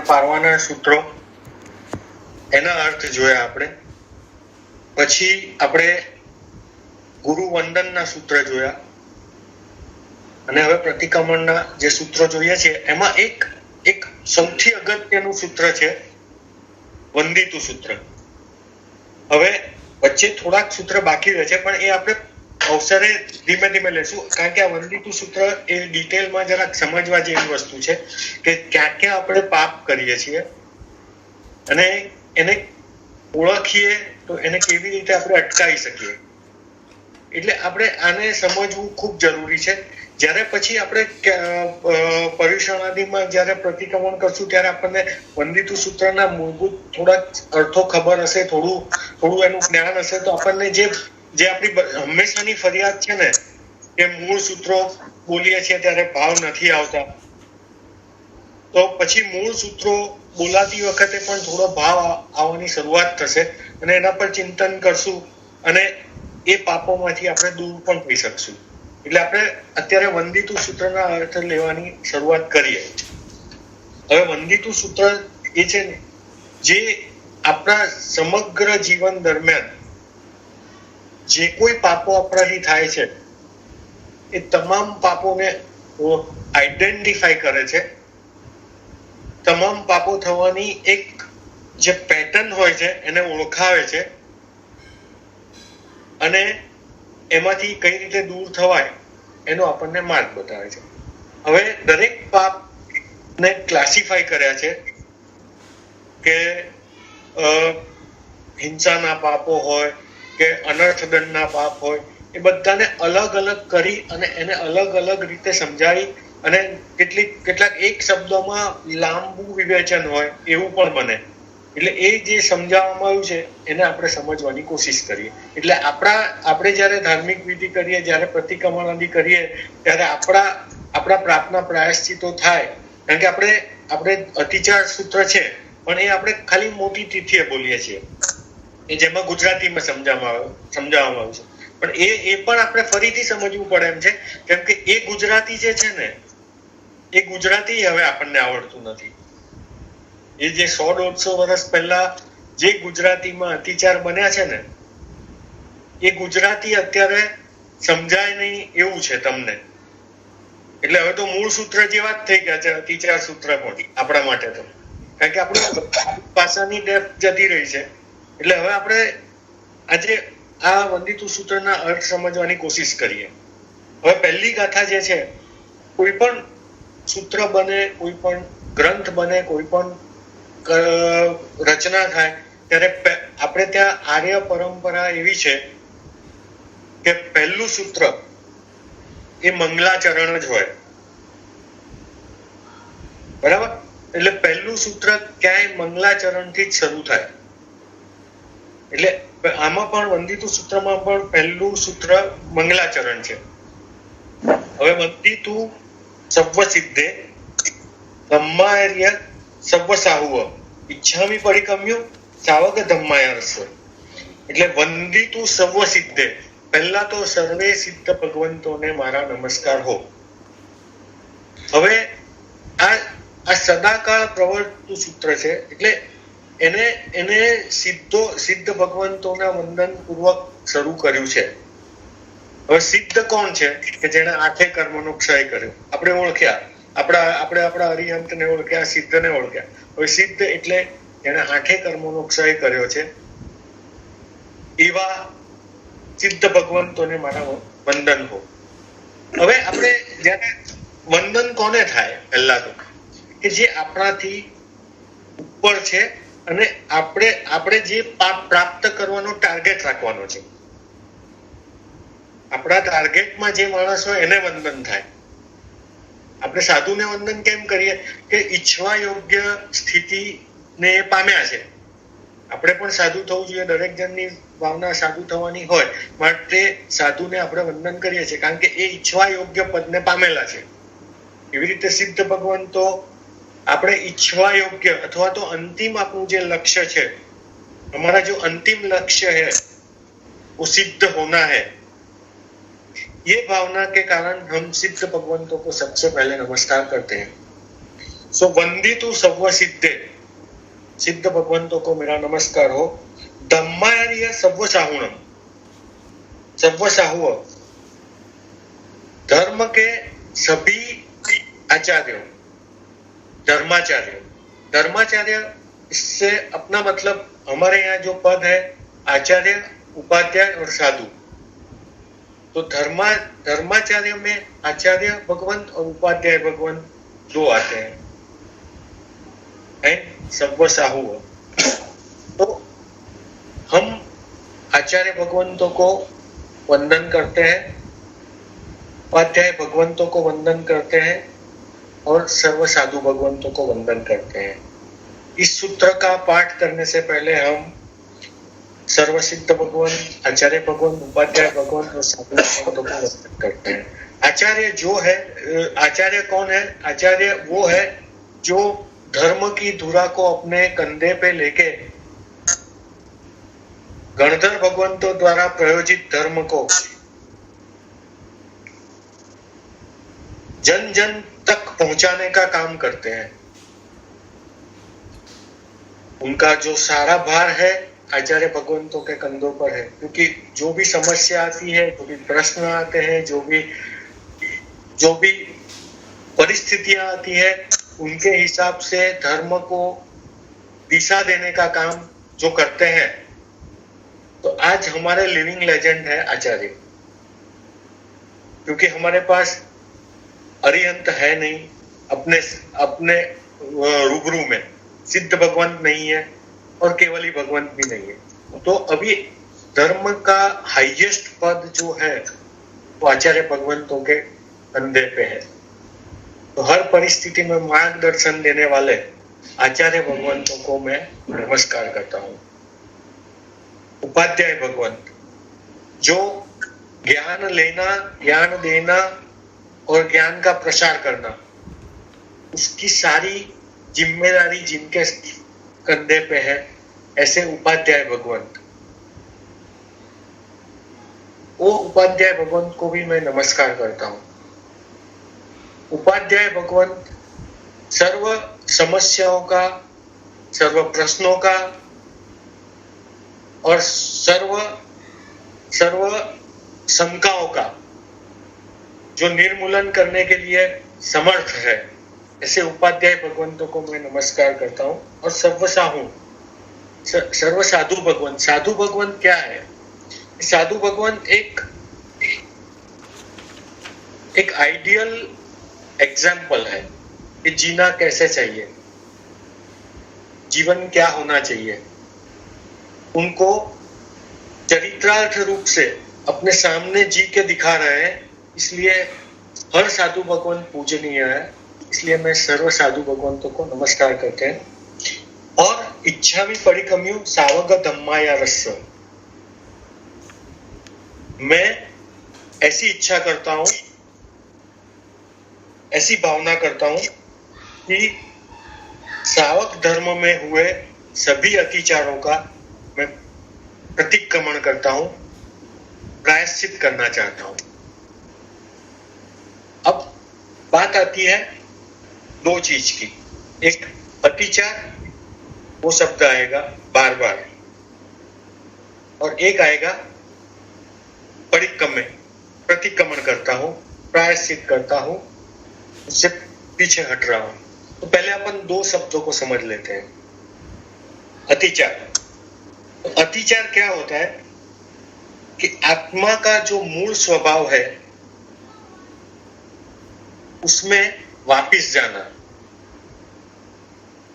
પારવાના સૂત્રો એના અર્થ જોયા આપણે. પછી આપણે ગુરુ વંદનના સૂત્ર જોયા અને હવે પ્રતિક્રમણના જે સૂત્રો જોઈએ છે એમાં એક સૌથી અગત્યનું સૂત્ર છે વંદિતું સૂત્ર. હવે વચ્ચે થોડાક સૂત્ર બાકી રહે છે પણ એ આપણે અવસરે ધીમે ધીમે લેશું, કારણ કે આ વંદિતું સૂત્ર એ ડિટેલમાં જરાક સમજવા જેવી વસ્તુ છે કે ક્યાં ક્યાં આપણે પાપ કરીએ છીએ અને એને ઓળખીએ તો એને કેવી રીતે આપણે અટકાવી શકીએ. એટલે આપણે આને સમજવું ખૂબ જરૂરી છે. જ્યારે પછી આપણે પર્યુષણાદિમાં જ્યારે પ્રતિક્રમણ કરશું ત્યારે આપણને વંદિતું સૂત્રના મૂળભૂત થોડાક અર્થો ખબર હશે, થોડું એનું જ્ઞાન હશે તો આપણને જે આપણી હંમેશાની ફરિયાદ છે ને કે મૂળ સૂત્રો બોલીએ છીએ ત્યારે ભાવ નથી આવતા, તો પછી મૂળ સૂત્રો બોલાતી વખતે પણ થોડો ભાવ આવવાની શરૂઆત થશે અને એના પર ચિંતન કરશું અને એ પાપોમાંથી આપણે દૂર પણ થઈ શકશું. એટલે આપણે અત્યારે વંદિતું સૂત્રના અર્થ લેવાની શરૂઆત કરીએ. હવે વંદિતું સૂત્ર એ છે ને જે આપણા સમગ્ર જીવન દરમિયાન જે કોઈ પાપો આપણાથી થાય છે એ તમામ પાપોને આઈડેન્ટિફાઈ કરે છે. તમામ પાપો થવાની એક જે પેટર્ન હોય છે એને ઓળખાવે છે અને એમાંથી કઈ રીતે દૂર થવાય એનો આપણને માર્ગ બતાવે છે. હવે દરેક પાપને ક્લાસિફાઈ કર્યા છે કે હિંસાના પાપો હોય કે અનર્થદંડના પાપ હોય, એ બધાને અલગ અલગ કરી અને એને અલગ અલગ રીતે સમજાવી અને કેટલાક એક શબ્દોમાં લાંબુ વિવેચન હોય એવું પણ બને. એટલે એ જે સમજાવવામાં આવ્યું છે એને આપણે સમજવાની કોશિશ કરીએ. એટલે આપણે જ્યારે ધાર્મિક વિધિ કરીએ, જ્યારે પ્રતિક્રમણ આદિ કરીએ ત્યારે આપણા પ્રાર્થના પ્રાયશ્ચિતો થાય. કારણ કે આપણે અતિચાર સૂત્ર છે પણ એ આપણે ખાલી મોટી તિથિએ બોલીએ છીએ, એ જેમાં ગુજરાતીમાં સમજાવવામાં આવ્યું છે. પણ એ પણ આપણે ફરીથી સમજવું પડે એમ છે, કેમ કે એ ગુજરાતી જે છે ને એ ગુજરાતી હવે આપણને આવડતું નથી. એ જે 100-150 વર્ષ પહેલા જે ગુજરાતીમાં અતિચાર બન્યા છે ને એ ગુજરાતી અત્યારે સમજાય નહીં એવું છે તમને. એટલે હવે તો મૂળ સૂત્ર જેવા જ થઈ ગયા છે અતિચાર સૂત્ર પણ આપણા માટે તો, કારણ કે આપણી ભાષાની ડેપ્થ જતી રહી છે. એટલે હવે આપણે આજે આ વંદિતું સૂત્રના અર્થ સમજવાની કોશિશ કરીએ. હવે પહેલી ગાથા જે છે, કોઈ પણ સૂત્ર બને, કોઈ પણ ગ્રંથ બને, કોઈ પણ રચના થાય ત્યારે આપણે ત્યાં આર્ય પરંપરા એવી છે કે પહેલું સૂત્ર એ મંગલાચરણ જ હોય. બરાબર? એટલે પહેલું સૂત્ર ક્યાંય મંગલાચરણથી જ શરૂ થાય. એટલે આમાં પણ વંદિતું સૂત્રમાં પણ પહેલું સૂત્ર મંગલાચરણ છે. હવે વંદિતું સવ્વ સિદ્ધે ધમ્માર્ય સવ્વ સાહુવ ઈચ્છામિ પરિકમ્યુ સાવક ધમ્માયર્ષ. એટલે વંદિતું સવ્વ સિદ્ધે, પહેલા તો સર્વે સિદ્ધ ભગવંતોને મારા નમસ્કાર હો. હવે આ સદાકાળ પ્રવર્તતું સૂત્ર છે એટલે એને સિદ્ધ ભગવંતોના વંદન પૂર્વક શરૂ કર્યું છે. હવે સિદ્ધ કોણ છે કે જેને 8 કર્મનો ક્ષય કર્યો? આપણે ઓળખ્યા, આપણા અરિહંતને ઓળખ્યા, સિદ્ધને ઓળખ્યા. હવે સિદ્ધ એટલે જેને 8 કર્મનો ક્ષય કર્યો છે એવા સિદ્ધ ભગવંતોને મારા વંદન હો. હવે આપણે જ્યારે વંદન કોને થાય? પહેલા તો કે જે આપણાથી ઉપર છે અને આપણે જે પાપ પ્રાપ્ત કરવાનો ટાર્ગેટ રાખવાનો છે. આપણા ટાર્ગેટમાં જે માણસ હોય એને વંદન થાય. આપણે સાધુને વંદન કેમ કરીએ? કે ઈચ્છવા યોગ્ય સ્થિતિને પામ્યા છે. આપણે પણ સાધુ થવું જોઈએ, દરેક જણની ભાવના સાધુ થવાની હોય માટે સાધુને આપણે વંદન કરીએ છીએ, કારણ કે એ ઈચ્છવા યોગ્ય પદને પામેલા છે. એવી રીતે સિદ્ધ ભગવંતો આપણે ઈચ્છવા યોગ્ય અથવા તો અંતિમ આપણું જે લક્ષ્ય છે, हमारा जो अंतिम लक्ष्य है वो सिद्ध होना है, ये भावना के कारण हम सिद्ध भगवंतों को सबसे पहले नमस्कार करते हैं. सो वंदितु सर्व सिद्धे, सिद्ध भगवंतों को मेरा नमस्कार हो। धम्माचार्य सर्वसाहुणम, सर्वसाहु धर्म के सभी आचार्यों, धर्माचार्य, धर्माचार्य इससे अपना मतलब हमारे यहाँ जो पद है आचार्य, उपाध्याय और साधु, तो धर्माचार्य में आचार्य भगवंत और उपाध्याय भगवंत दो आते हैं, सर्वसाहु। तो हम आचार्य भगवंतों को वंदन करते हैं, उपाध्याय भगवंतों को वंदन करते हैं और सर्व साधु भगवंतों को वंदन करते हैं। इस सूत्र का पाठ करने से पहले हम सर्वसिद्ध भगवान, आचार्य भगवान, उपाध्याय भगवान और साधु भगवंतों को वंदन करते हैं। आचार्य जो है, आचार्य कौन है? आचार्य वो है जो धर्म की धुरा को अपने कंधे पे लेके गणधर भगवंतों द्वारा प्रयोजित धर्म को जन जन तक पहुंचाने का काम करते हैं। उनका जो सारा भार है आचार्य भगवंतों के कंधों पर है, क्योंकि जो भी समस्या आती है, जो भी प्रश्न आते हैं, जो भी परिस्थितियां आती है, उनके हिसाब से धर्म को दिशा देने का काम जो करते हैं। तो आज हमारे लिविंग लेजेंड है आचार्य, क्योंकि हमारे पास अरिहंत है नहीं, अपने रूबरू में सिद्ध भगवंत नहीं है और केवली भगवंत भी नहीं है। तो अभी धर्म का हाईएस्ट पद जो है वो आचार्य भगवंतों के कंधे पे है। तो हर परिस्थिति में मार्गदर्शन देने वाले आचार्य भगवंतों को मैं नमस्कार करता हूँ। उपाध्याय भगवंत जो ज्ञान लेना, ज्ञान देना और ज्ञान का प्रसार करना, उसकी सारी जिम्मेदारी जिनके कंधे पे है, ऐसे उपाध्याय भगवंत, वो उपाध्याय भगवंत को भी मैं नमस्कार करता हूँ। उपाध्याय भगवंत सर्व समस्याओं का, सर्व प्रश्नों का और सर्व शंकाओं का जो निर्मूलन करने के लिए समर्थ है, ऐसे उपाध्याय भगवंतों को मैं नमस्कार करता हूँ। और सर्व साधु भगवंत, साधु भगवंत क्या है? साधु भगवंत एक आइडियल एग्जाम्पल है कि जीना कैसे चाहिए, जीवन क्या होना चाहिए। उनको चरित्रार्थ रूप से अपने सामने जी के दिखा रहे हैं, इसलिए हर साधु भगवंत पूजनीय है। इसलिए मैं सर्व साधु भगवंतों को नमस्कार करते हैं। और इच्छा भी परिकम्यु सावग धम्माया रस्य, मैं ऐसी इच्छा करता हूं, ऐसी भावना करता हूं कि सावक धर्म में हुए सभी अतिचारों का मैं प्रतिक्रमण करता हूं, प्रायश्चित करना चाहता हूं। अब बात आती है दो चीज की, एक अतिचार, वो शब्द आएगा बार बार, और एक आएगा परिक्रमण, प्रतिक्रमण करता हूं, प्रायश्चित करता हूं, उससे पीछे हट रहा हूं। तो पहले अपन दो शब्दों को समझ लेते हैं। अतिचार, तो अतिचार क्या होता है कि आत्मा का जो मूल स्वभाव है उसमें वापिस जाना,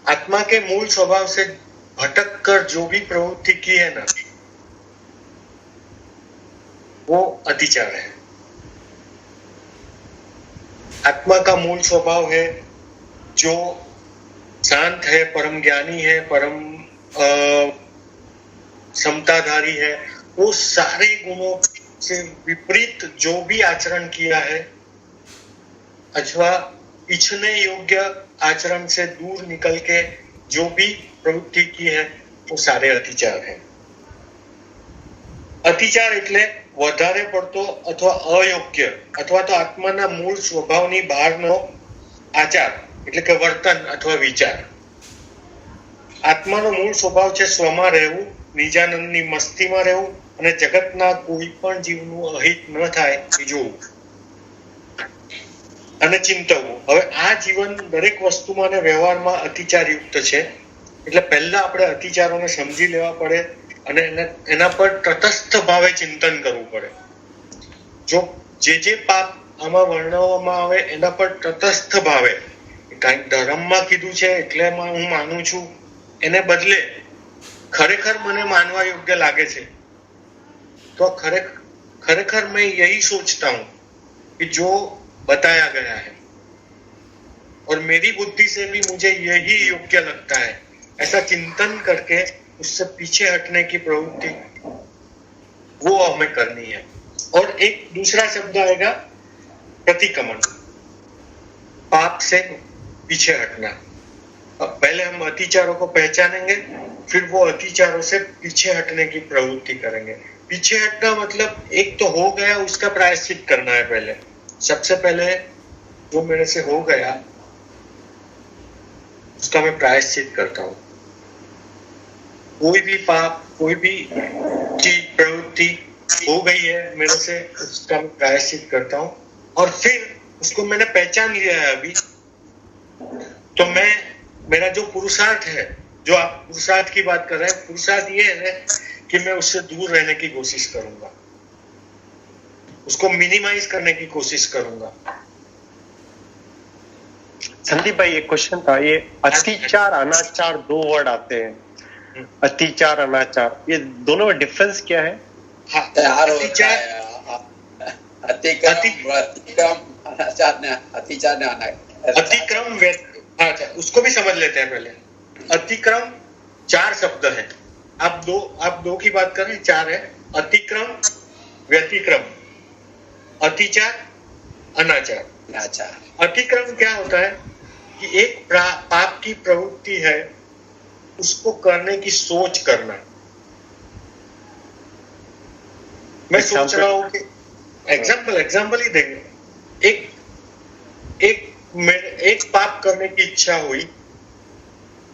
आत्मा के मूल स्वभाव से भटक कर जो भी प्रवृत्ति की है ना, वो अतिचार है। आत्मा का मूल स्वभाव है जो शांत है, परम ज्ञानी है, परम समताधारी है, वो सारे गुणों से विपरीत जो भी आचरण किया है अथवा इच्छने योग्य आचरण से दूर निकल के जो भी प्रवृत्ति की है वो सारे अतिचार है। अतिचार એટલે વધારે પડતો અથવા અયોગ્ય અથવા તો આત્માના મૂળ સ્વભાવની બહારનો આચાર એટલે કે વર્તન અથવા વિચાર. આત્માનો મૂળ સ્વભાવ છે સ્વમાં રહેવું, નિજાનંદની મસ્તીમાં રહેવું અને જગતના કોઈ પણ જીવનું અહિત ન થાય એ જોવું અને ચિંતવવું. હવે આ જીવન દરેક વસ્તુમાં અને વ્યવહારમાં અતિચારયુક્ત છે. એટલે પહેલા આપણે અતિચારોને સમજી લેવા પડે અને એના પર તટસ્થ ભાવે ચિંતન કરવું પડે. જો જે પાપ આમાં વર્ણવવામાં આવે એના પર તટસ્થ ભાવે કાંઈક ધર્મમાં કીધું છે એટલે હું માનું છું એને બદલે ખરેખર મને માનવા યોગ્ય લાગે છે તો खरेखर मैं यही सोचता हूं कि जो बताया गया है और मेरी बुद्धि से भी मुझे यही योग्य लगता है, ऐसा चिंतन करके उससे पीछे हटने की प्रवृत्ति वो हमें करनी है. और एक दूसरा शब्द आएगा प्रतिक्रमण, पाप से पीछे हटना. पहले हम अतिचारों को पहचानेंगे, फिर वो अतिचारों से पीछे हटने की प्रवृत्ति करेंगे. पीछे हटना मतलब एक तो हो गया उसका प्रायश्चित करना है. पहले सबसे पहले जो मेरे से हो गया उसका मैं प्रायश्चित करता हूँ. कोई भी पाप, कोई भी चीज प्रवृत्ति हो गई है मेरे से, उसका मैं प्रायश्चित करता हूँ. और फिर उसको मैंने पहचान लिया है अभी, तो मैं मेरा जो पुरुषार्थ है, जो आप पुरुषार्थ की बात कर रहे हैं, पुरुषार्थ ये है कि मैं उससे दूर रहने की कोशिश करूंगा, उसको मिनिमाइज करने की कोशिश करूंगा. संदीप भाई एक क्वेश्चन था, ये अतिचार अनाचार दो वर्ड आते हैं, अतिचार अनाचार, ये दोनों में डिफरेंस क्या है? हाँ, अतिक्रम अच्छा उसको भी समझ लेते हैं. पहले अतिक्रम 4 शब्द है. आप दो की बात कर रहे हैं, 4 है. अतिक्रम, व्यतिक्रम, अतिचार, अनाचार. अतिक्रम क्या होता है कि एक पाप की प्रवृत्ति है उसको करने की सोच करना. मैं सोच रहा हूँ कि एग्जाम्पल ही देंगे. एक पाप करने की इच्छा हुई,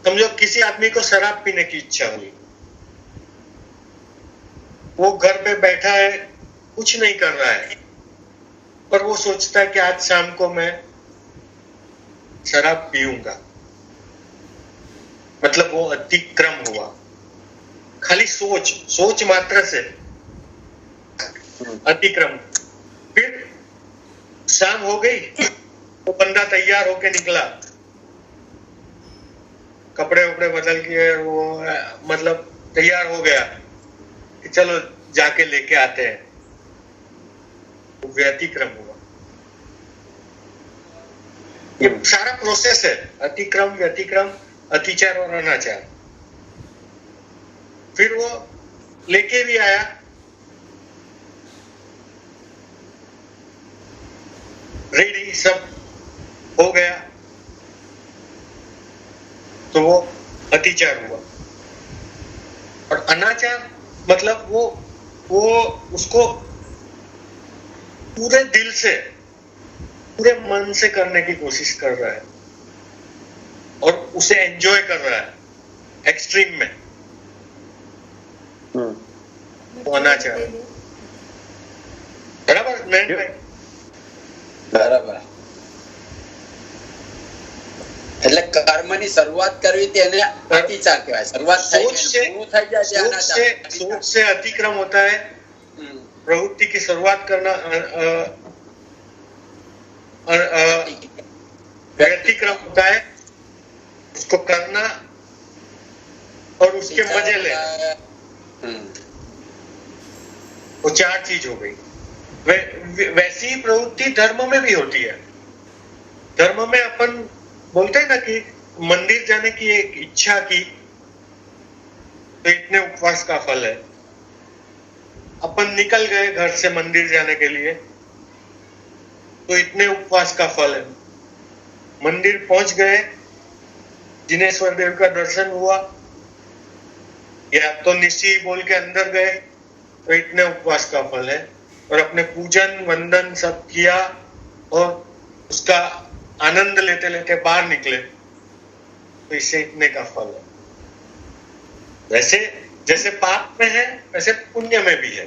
समझो किसी आदमी को शराब पीने की इच्छा हुई, वो घर पे बैठा है, कुछ नहीं कर रहा है, पर वो सोचता है कि आज शाम को मैं शराब पीऊंगा. मतलब वो अतिक्रम हुआ. खाली सोच मात्र से अतिक्रम. फिर शाम हो गई, वो बंदा तैयार होके निकला, कपड़े वपड़े बदल के वो मतलब तैयार हो गया कि चलो जाके लेके आते हैं. वो व्यतिक्रम हुआ. ये सारा प्रोसेस है, अतिक्रम, व्यतिक्रम, अतिचार और अनाचार. फिर वो लेके भी आया, रेडी सब हो गया, तो वो अतिचार हुआ. और अनाचार मतलब वो उसको पूरे दिल से, पूरे मन से करने की कोशिश कर रहा है और उसे एंजॉय कर रहा है एक्सट्रीम में. वो अनाचार. बराबर नहीं भाई? બરાબર. એટલે કર્મની શરૂઆત કરવી તેને અતિચાર કહેવાય. શરૂઆત થઈ ગઈ પૂરું થઈ જાય છે અનાચાર. सोच से अतिक्रम होता है. प्रवृत्ति की शुरुआत करना व्यतिक्रम होता है, उसको करना और उसके मजे लेना. वो 4 चीज हो गई. वैसी ही प्रवृत्ति धर्म में भी होती है. धर्म में अपन बोलते हैं ना कि मंदिर जाने की एक इच्छा की तो इतने उपवास का फल है. अपन निकल गए घर से मंदिर जाने के लिए तो इतने उपवास का फल है. मंदिर पहुंच गए, जिनेश्वर देव का दर्शन हुआ, या तो निश्चय बोल के अंदर गए तो इतने उपवास का फल है. और अपने पूजन वंदन सब किया और उसका आनंद लेते लेते बाहर निकले तो इससे इतने का फल है। वैसे जैसे पाप में है वैसे पुण्य में भी है।